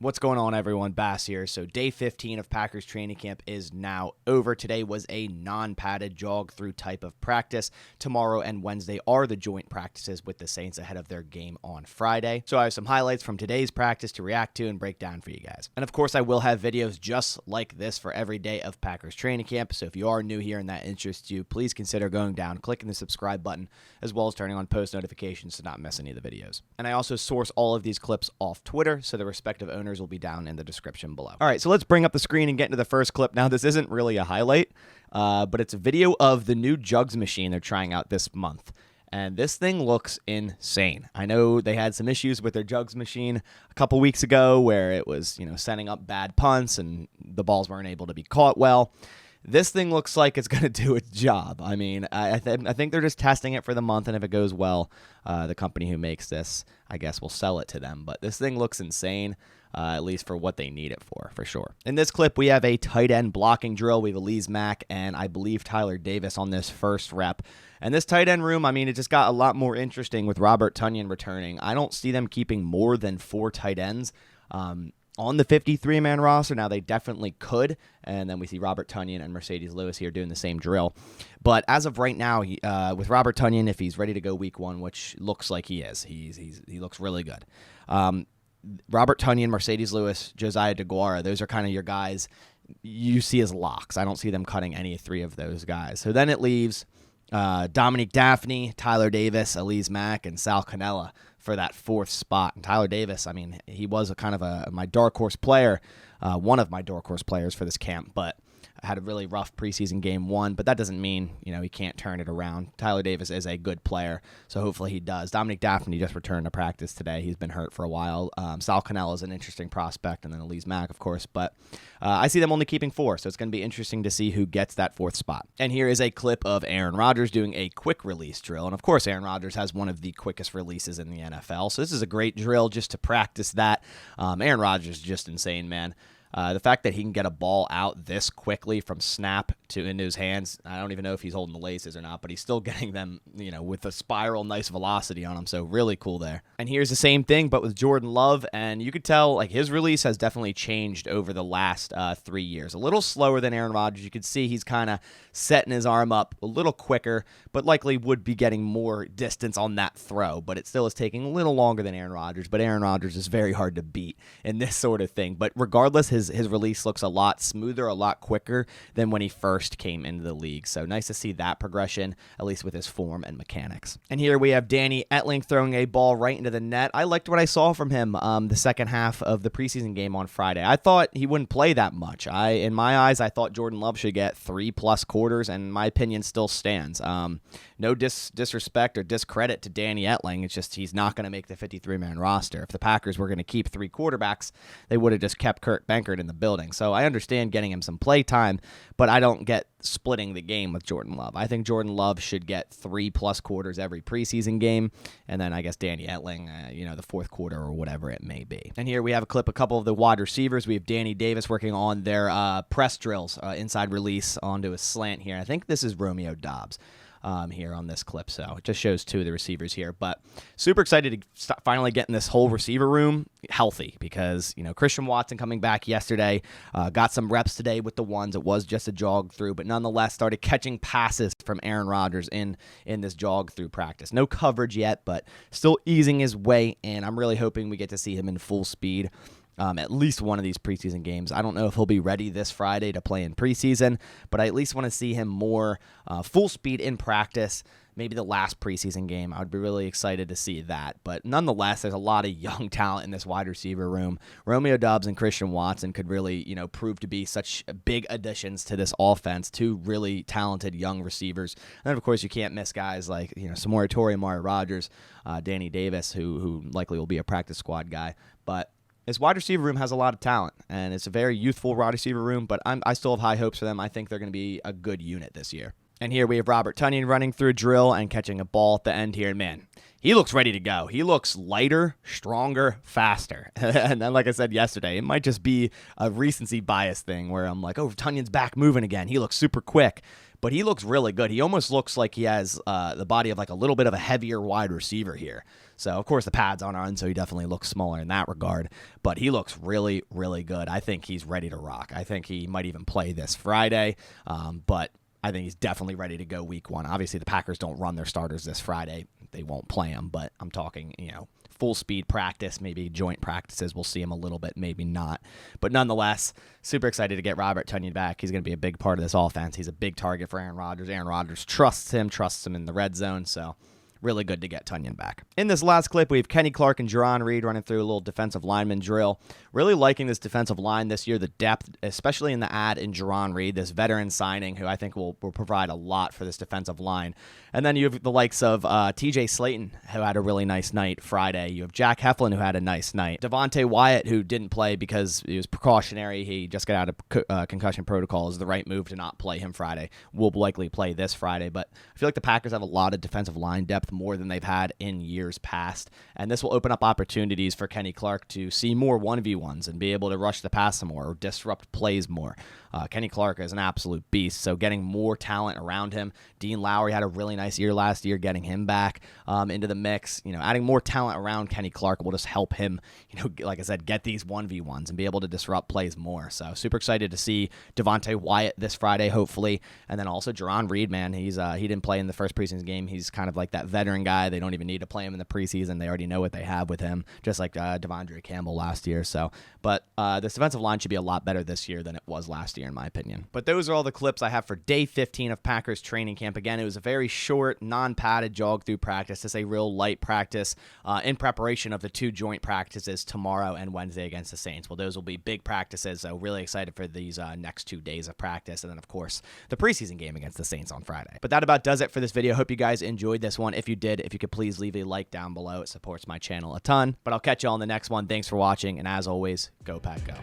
What's going on, everyone? Bass here. So day 15 of Packers training camp is now over. Today was a non-padded jog-through type of practice. Tomorrow and Wednesday are the joint practices with the Saints ahead of their game on Friday. So I have some highlights from today's practice to react to and break down for you guys. And of course, I will have videos just like this for every day of Packers training camp. So if you are new here and that interests you, please consider going down, clicking the subscribe button, as well as turning on post notifications to not miss any of the videos. And I also source all of these clips off Twitter, so the respective owners will be down in the description below. All right, so let's bring up the screen and get into the first clip. Now, this isn't really a highlight, but it's a video of the new Jugs Machine they're trying out this month. And this thing looks insane. I know they had some issues with their Jugs Machine a couple weeks ago where it was, setting up bad punts and the balls weren't able to be caught well. This thing looks like it's going to do its job. I mean, I think they're just testing it for the month, and if it goes well, the company who makes this, I guess, will sell it to them. But this thing looks insane, at least for what they need it for sure. In this clip, we have a tight end blocking drill. We have Elise Mack and I believe Tyler Davis on this first rep. And this tight end room, I mean, it just got a lot more interesting with Robert Tonyan returning. I don't see them keeping more than 4 tight ends on the 53-man roster. Now, they definitely could, and then we see Robert Tonyan and Mercedes Lewis here doing the same drill. But as of right now, with Robert Tonyan, if he's ready to go week 1, which looks like he is, he looks really good. Robert Tonyan, Mercedes Lewis, Josiah DeGuara, those are kind of your guys you see as locks. I don't see them cutting any 3 of those guys. So then it leaves Dominique Daphne, Tyler Davis, Elise Mack, and Sal Cannella for that 4th spot. And Tyler Davis, I mean, he was my dark horse player, one of my dark horse players for this camp, but had a really rough preseason game 1, but that doesn't mean, he can't turn it around. Tyler Davis is a good player, so hopefully he does. Dominique Daphne just returned to practice today. He's been hurt for a while. Sal Cannella is an interesting prospect, and then Elise Mack, of course, but I see them only keeping 4, so it's going to be interesting to see who gets that 4th spot. And here is a clip of Aaron Rodgers doing a quick release drill, and of course Aaron Rodgers has one of the quickest releases in the NFL, so this is a great drill just to practice that. Aaron Rodgers is just insane, man. The fact that he can get a ball out this quickly from snap to into his hands, I don't even know if he's holding the laces or not, but he's still getting them, with a spiral, nice velocity on him. So really cool there. And here's the same thing, but with Jordan Love, and you could tell his release has definitely changed over the last 3 years. A little slower than Aaron Rodgers. You could see he's kind of setting his arm up a little quicker, but likely would be getting more distance on that throw. But it still is taking a little longer than Aaron Rodgers. But Aaron Rodgers is very hard to beat in this sort of thing. But regardless, his release looks a lot smoother, a lot quicker than when he first came into the league. So nice to see that progression, at least with his form and mechanics. And here we have Danny Etling throwing a ball right into the net. I liked what I saw from him the second half of the preseason game on Friday. I thought he wouldn't play that much. In my eyes, I thought Jordan Love should get 3+ quarters, and my opinion still stands. No disrespect or discredit to Danny Etling. It's just he's not going to make the 53-man roster. If the Packers were going to keep 3 quarterbacks, they would have just kept Kurt Benkert in the building. So I understand getting him some play time, but I don't get splitting the game with Jordan Love. I think Jordan Love should get 3+ quarters every preseason game, and then I guess Danny Etling, the 4th quarter or whatever it may be. And here we have a couple of the wide receivers. We have Danny Davis working on their press drills, inside release onto a slant here. I think this is Romeo Doubs. Here on this clip, so it just shows 2 of the receivers here, but super excited to finally getting this whole receiver room healthy because, Christian Watson coming back yesterday, got some reps today with the ones. It was just a jog through, but nonetheless started catching passes from Aaron Rodgers in this jog through practice. No coverage yet, but still easing his way in. I'm really hoping we get to see him in full speed. At least one of these preseason games. I don't know if he'll be ready this Friday to play in preseason, but I at least want to see him more full speed in practice. Maybe the last preseason game. I would be really excited to see that. But nonetheless, there's a lot of young talent in this wide receiver room. Romeo Doubs and Christian Watson could really, prove to be such big additions to this offense. 2 really talented young receivers. And then, of course, you can't miss guys like, Samori Toure, Amari Rodgers, Danny Davis, who likely will be a practice squad guy. But this wide receiver room has a lot of talent, and it's a very youthful wide receiver room, but I still have high hopes for them. I think they're going to be a good unit this year. And here we have Robert Tonyan running through a drill and catching a ball at the end here. And man, he looks ready to go. He looks lighter, stronger, faster. And then, like I said yesterday, it might just be a recency bias thing where I'm like, oh, Tonyan's back moving again. He looks super quick. but he looks really good. He almost looks like he has the body of like a little bit of a heavier wide receiver here. So, of course, the pads aren't on, so he definitely looks smaller in that regard. But he looks really, really good. I think he's ready to rock. I think he might even play this Friday, but I think he's definitely ready to go week 1. Obviously, the Packers don't run their starters this Friday. They won't play him, but I'm talking, full speed practice, maybe joint practices. We'll see him a little bit, maybe not. But nonetheless, super excited to get Robert Tonyan back. He's going to be a big part of this offense. He's a big target for Aaron Rodgers. Aaron Rodgers trusts him in the red zone, so really good to get Tonyan back. In this last clip, we have Kenny Clark and Jerron Reed running through a little defensive lineman drill. Really liking this defensive line this year, the depth, especially in the add in Jerron Reed, this veteran signing who I think will provide a lot for this defensive line. And then you have the likes of TJ Slayton, who had a really nice night Friday. You have Jack Heflin, who had a nice night. Devontae Wyatt, who didn't play because he was precautionary. He just got out of concussion protocol. Is the right move to not play him Friday. Will likely play this Friday. But I feel like the Packers have a lot of defensive line depth, more than they've had in years past. And this will open up opportunities for Kenny Clark to see more 1v1s and be able to rush the pass more or disrupt plays more. Kenny Clark is an absolute beast, so getting more talent around him. Dean Lowry had a really nice year last year, getting him back into the mix. Adding more talent around Kenny Clark will just help him, like I said, get these 1v1s and be able to disrupt plays more. So super excited to see Devontae Wyatt this Friday, hopefully. And then also Jerron Reed, man. He didn't play in the first preseason game. He's kind of like that veteran guy. They don't even need to play him in the preseason. They already know what they have with him, just like Devondre Campbell last year. But this defensive line should be a lot better this year than it was last year, in my opinion. But those are all the clips I have for day 15 of Packers training camp. Again, it was a very short, non-padded jog through practice. It's a real light practice in preparation of the 2 joint practices tomorrow and Wednesday against the Saints. Well, those will be big practices, so really excited for these next 2 days of practice. And then, of course, the preseason game against the Saints on Friday. But that about does it for this video. Hope you guys enjoyed this one. If you did, if you could please leave a like down below. It supports my channel a ton. But I'll catch you all in the next one. Thanks for watching, and as always, go Pack Go.